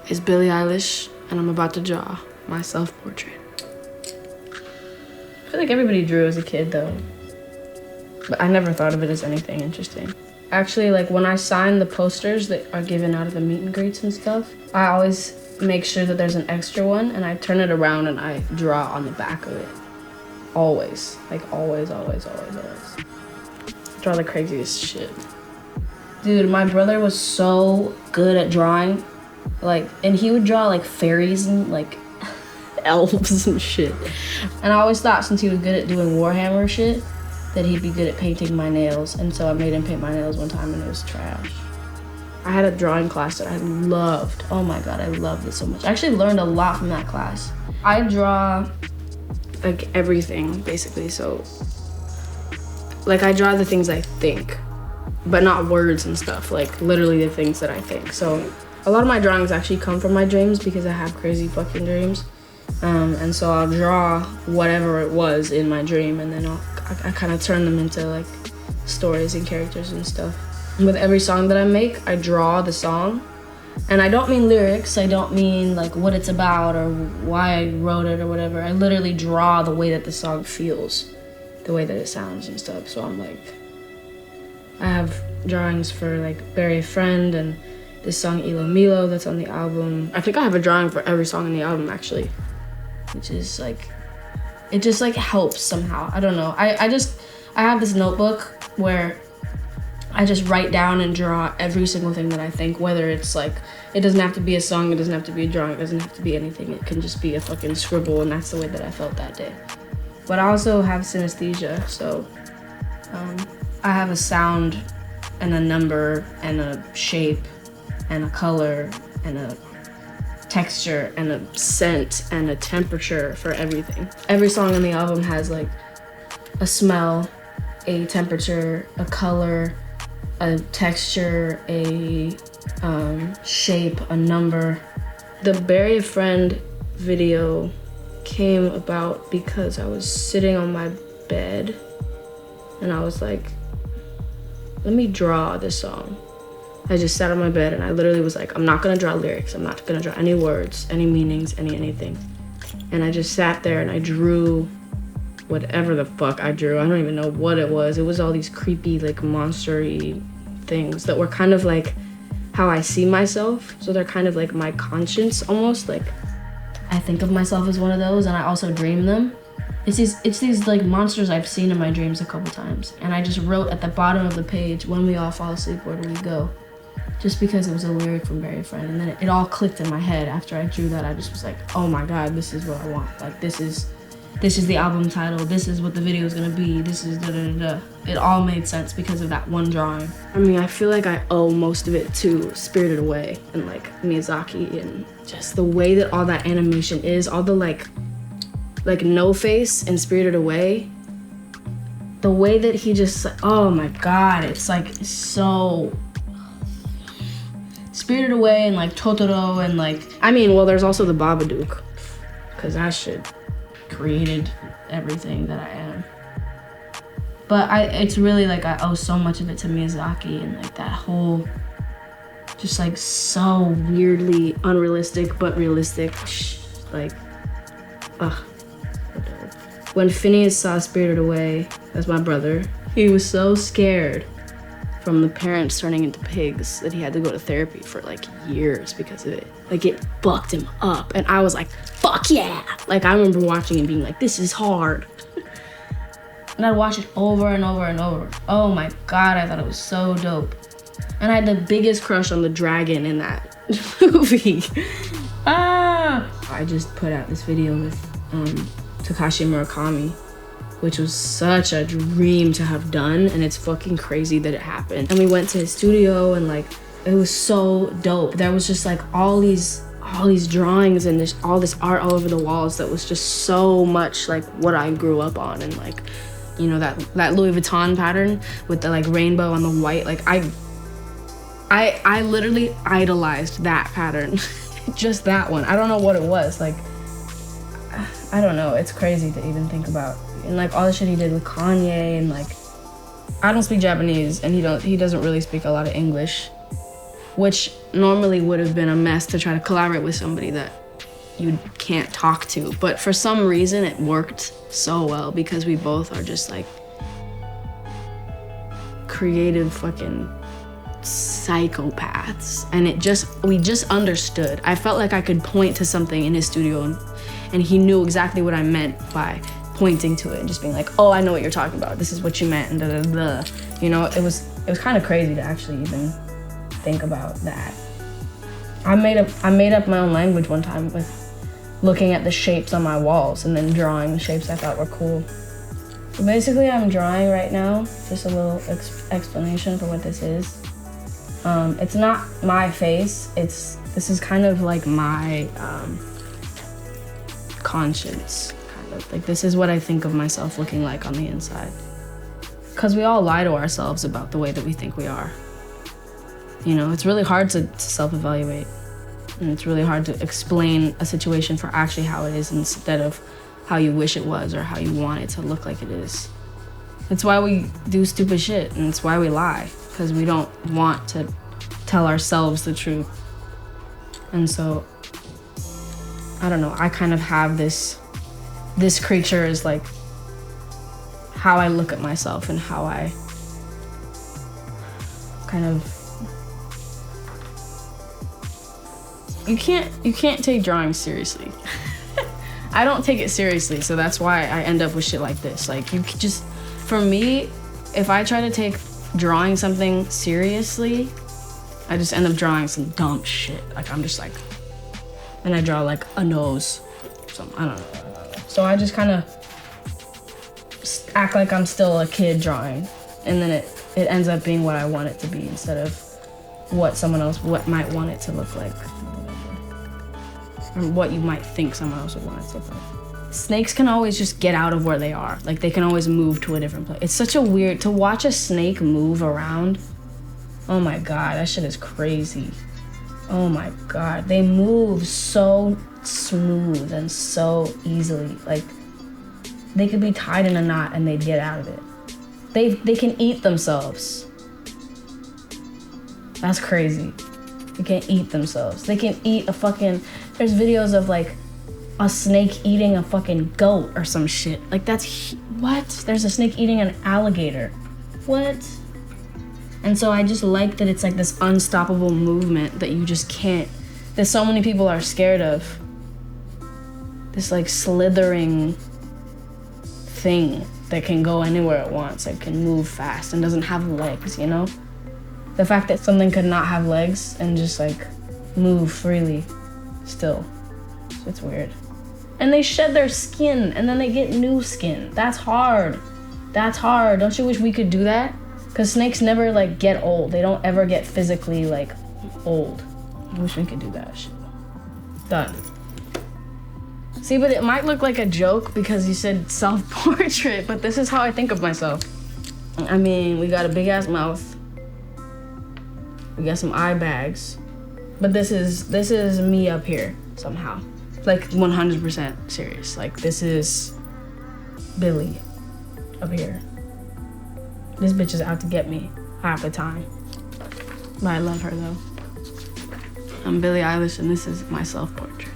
is Billie Eilish, and I'm about to draw my self-portrait. I feel like everybody drew as a kid though, but I never thought of it as anything interesting. Actually, like when I sign the posters that are given out of the meet and greets and stuff, I always make sure that there's an extra one and I turn it around and I draw on the back of it. Always, like always. Draw the craziest shit. Dude, my brother was so good at drawing, like, and he would draw like fairies and like elves and shit. And I always thought since he was good at doing Warhammer shit, that he'd be good at painting my nails. And so I made him paint my nails one time and it was trash. I had a drawing class that I loved. Oh my God, I loved it so much. I actually learned a lot from that class. I draw like everything basically, so like I draw the things I think, but not words and stuff, like literally the things that I think. So a lot of my drawings actually come from my dreams because I have crazy fucking dreams. And so I'll draw whatever it was in my dream and then I kind of turn them into like stories and characters and stuff. With every song that I make, I draw the song. And I don't mean lyrics, I don't mean like what it's about or why I wrote it or whatever. I literally draw the way that the song feels, the way that it sounds and stuff. So I'm like, I have drawings for like Bury a Friend and this song Ilo Milo that's on the album. I think I have a drawing for every song on the album actually, which is like, it just like helps somehow. I don't know. I have this notebook where I just write down and draw every single thing that I think, whether it's like, it doesn't have to be a song, it doesn't have to be a drawing, it doesn't have to be anything. It can just be a fucking scribble, and that's the way that I felt that day. But I also have synesthesia, so I have a sound and a number and a shape and a color and a texture and a scent and a temperature for everything. Every song on the album has like a smell, a temperature, a color, a texture, a shape, a number. The Bury a Friend video came about because I was sitting on my bed and I was like, let me draw this song. I just sat on my bed and I literally was like, I'm not gonna draw lyrics, I'm not gonna draw any words, any meanings, anything. And I just sat there and I drew whatever the fuck I drew. I don't even know what it was. It was all these creepy, like monster-y things that were kind of like how I see myself. So they're kind of like my conscience almost. Like I think of myself as one of those and I also dream them. It's these like monsters I've seen in my dreams a couple times. And I just wrote at the bottom of the page, when we all fall asleep, where do we go? Just because it was a lyric from Bury a Friend. And then it all clicked in my head. After I drew that, I just was like, oh my God, this is what I want. Like this is the album title, this is what the video is gonna be, this is da-da-da-da. It all made sense because of that one drawing. I mean, I feel like I owe most of it to Spirited Away and like Miyazaki and just the way that all that animation is, all the like No Face and Spirited Away. The way that he just, oh my God, it's like so Spirited Away and like Totoro and like, I mean, well, there's also the Babadook, because that shit created everything that I am. But it's really like I owe so much of it to Miyazaki and like that whole just like so weirdly unrealistic but realistic, like, ugh. When Phineas saw Spirited Away, that's my brother, he was so scared from the parents turning into pigs that he had to go to therapy for like years because of it. Like it fucked him up. And I was like, fuck yeah. Like I remember watching and being like, this is hard. And I'd watch it over and over and over. Oh my God, I thought it was so dope. And I had the biggest crush on the dragon in that movie. I just put out this video with Takashi Murakami, which was such a dream to have done, and it's fucking crazy that it happened. And we went to his studio and like, it was so dope. There was just like all these drawings and all this art all over the walls that was just so much like what I grew up on. And like, you know, that Louis Vuitton pattern with the like rainbow on the white, like I literally idolized that pattern. Just that one. I don't know what it was. Like, I don't know. It's crazy to even think about. And like all the shit he did with Kanye and like, I don't speak Japanese and he doesn't really speak a lot of English. which normally would have been a mess to try to collaborate with somebody that you can't talk to. But for some reason, it worked so well because we both are just like creative fucking psychopaths. And we just understood. I felt like I could point to something in his studio and he knew exactly what I meant by pointing to it and just being like, oh, I know what you're talking about. This is what you meant, and da da da. You know, it was kind of crazy to actually even think about that. I made up my own language one time with looking at the shapes on my walls and then drawing the shapes I thought were cool. So basically, I'm drawing right now. Just a little explanation for what this is. It's not my face. This is kind of like my conscience. Like, this is what I think of myself looking like on the inside. Because we all lie to ourselves about the way that we think we are. You know, it's really hard to self-evaluate. And it's really hard to explain a situation for actually how it is instead of how you wish it was or how you want it to look like it is. It's why we do stupid shit, and it's why we lie. Because we don't want to tell ourselves the truth. And so, I don't know, I kind of have this creature is like how I look at myself and how I kind of, you can't take drawing seriously. I don't take it seriously, so that's why I end up with shit like this. Like, you could just, for me, if I try to take drawing something seriously, I just end up drawing some dumb shit. Like, I'm just like, and I draw like a nose, something, I don't know. So I just kind of act like I'm still a kid drawing, and then it ends up being what I want it to be instead of what someone else might want it to look like, or what you might think someone else would want it to look like. Snakes can always just get out of where they are. Like, they can always move to a different place. It's such a weird, to watch a snake move around, oh my God, that shit is crazy. Oh my God, they move so smooth and so easily. Like, they could be tied in a knot and they'd get out of it. They can eat themselves. That's crazy. They can eat themselves. They can eat a fucking, there's videos of like a snake eating a fucking goat or some shit. Like, that's, what? There's a snake eating an alligator. What? And so I just like that it's like this unstoppable movement that you just can't, that so many people are scared of. This like slithering thing that can go anywhere it wants, like can move fast and doesn't have legs, you know? The fact that something could not have legs and just like move freely still, it's weird. And they shed their skin and then they get new skin. That's hard. That's hard. Don't you wish we could do that? Because snakes never like get old. They don't ever get physically like old. I wish we could do that shit. Done. See, but it might look like a joke because you said self-portrait, but this is how I think of myself. I mean, we got a big ass mouth. We got some eye bags. But this is me up here somehow. Like 100% serious. Like, this is Billie up here. This bitch is out to get me half the time. But I love her though. I'm Billie Eilish and this is my self-portrait.